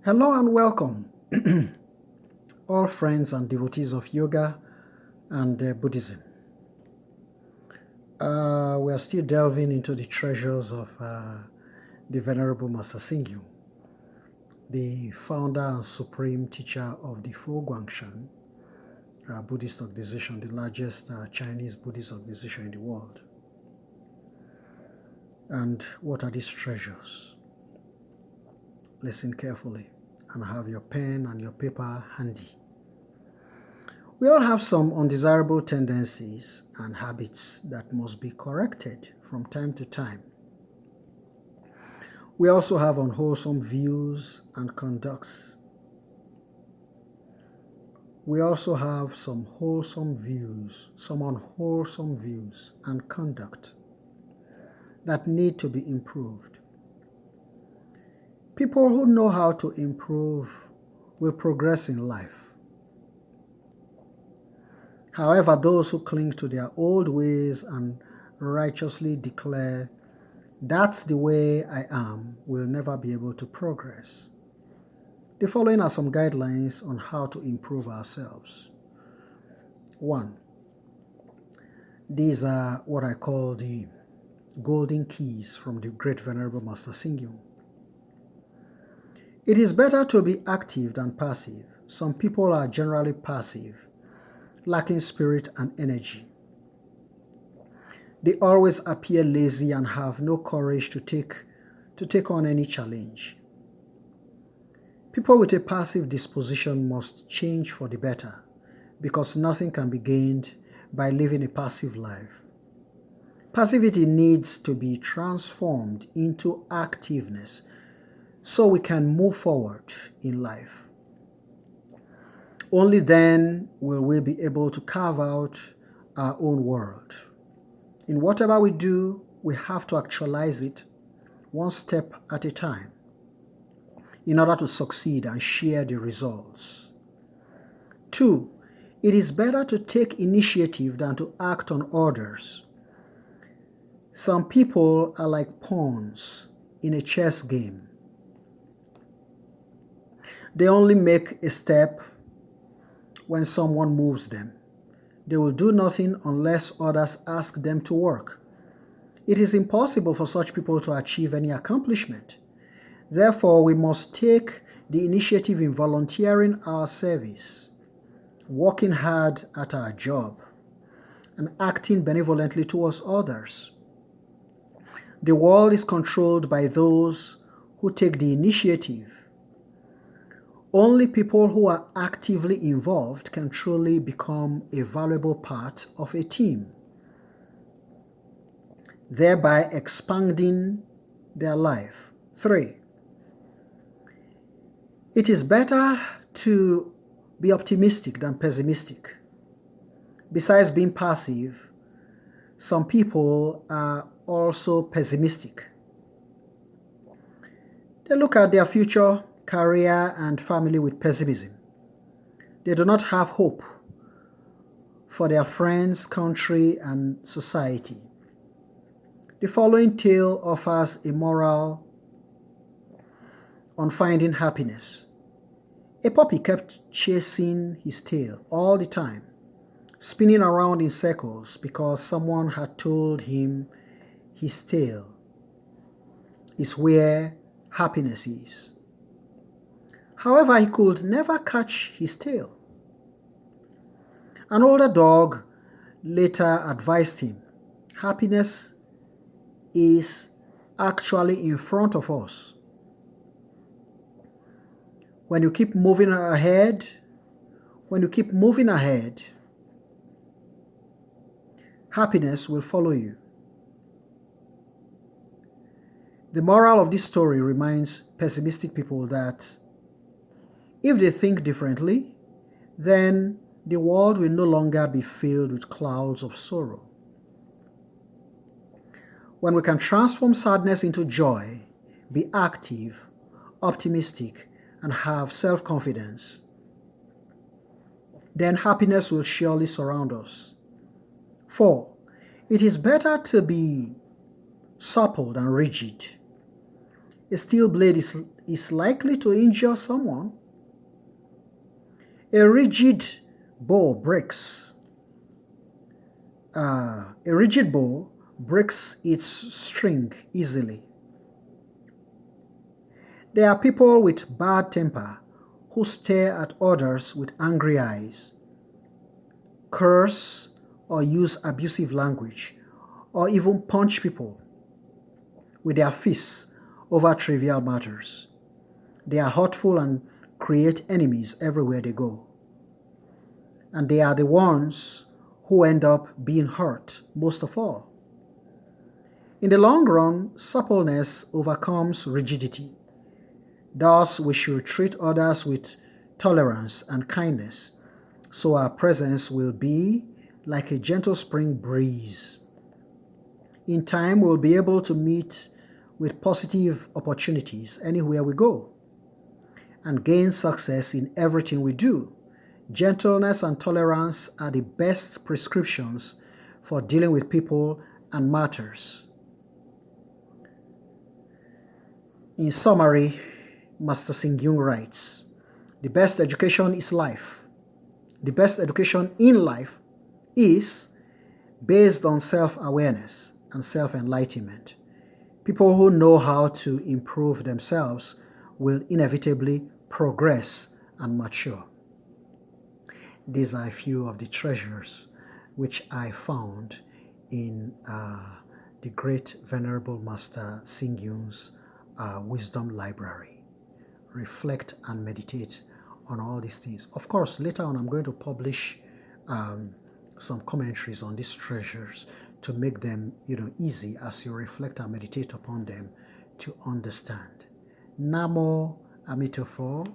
Hello and welcome, all friends and devotees of yoga and Buddhism. We are still delving into the treasures of the Venerable Master Xingyu, the founder and supreme teacher of the Fo Guangshan Buddhist organization, the largest Chinese Buddhist organization in the world. And what are these treasures? Listen carefully and have your pen and your paper handy. We all have some undesirable tendencies and habits that must be corrected from time to time. We also have unwholesome views and conducts. We also have some wholesome views, some unwholesome views and conduct that need to be improved. People who know how to improve will progress in life. However, those who cling to their old ways and righteously declare, "That's the way I am," will never be able to progress. The following are some guidelines on how to improve ourselves. 1. These are what I call the golden keys from the great Venerable Master Xingyu. It is better to be active than passive. Some people are generally passive, lacking spirit and energy. They always appear lazy and have no courage to take on any challenge. People with a passive disposition must change for the better, because nothing can be gained by living a passive life. Passivity needs to be transformed into activeness so we can move forward in life. Only then will we be able to carve out our own world. In whatever we do, we have to actualize it one step at a time in order to succeed and share the results. 2. It is better to take initiative than to act on orders. Some people are like pawns in a chess game. They only make a step when someone moves them. They will do nothing unless others ask them to work. It is impossible for such people to achieve any accomplishment. Therefore, we must take the initiative in volunteering our service, working hard at our job, and acting benevolently towards others. The world is controlled by those who take the initiative. Only people who are actively involved can truly become a valuable part of a team, thereby expanding their life. 3. It is better to be optimistic than pessimistic. Besides being passive, some people are also pessimistic. They look at their future, career, and family with pessimism. They do not have hope for their friends, country, and society. The following tale offers a moral on finding happiness. A puppy kept chasing his tail all the time, spinning around in circles because someone had told him his tail is where happiness is. However, he could never catch his tail. An older dog later advised him, "Happiness is actually in front of us. When you keep moving ahead, happiness will follow you." The moral of this story reminds pessimistic people that if they think differently, then the world will no longer be filled with clouds of sorrow. When we can transform sadness into joy, be active, optimistic, and have self-confidence, then happiness will surely surround us. 4. It is better to be supple than rigid. A steel blade is is likely to injure someone. A rigid bow breaks its string easily. There are people with bad temper who stare at others with angry eyes, curse or use abusive language, or even punch people with their fists over trivial matters. They are hurtful and create enemies everywhere they go. And they are the ones who end up being hurt most of all. In the long run, suppleness overcomes rigidity. Thus, we should treat others with tolerance and kindness, so our presence will be like a gentle spring breeze. In time, we'll be able to meet with positive opportunities anywhere we go and gain success in everything we do. Gentleness and tolerance are the best prescriptions for dealing with people and matters. In summary, Master Sing-Yung writes, the best education is life. The best education in life is based on self-awareness and self-enlightenment. People who know how to improve themselves will inevitably progress and mature. These are a few of the treasures which I found in the great Venerable Master Sing-Yung's wisdom library. Reflect and meditate on all these things. Of course, later on I'm going to publish some commentaries on these treasures to make them easy as you reflect and meditate upon them to understand. Namo Amitofo.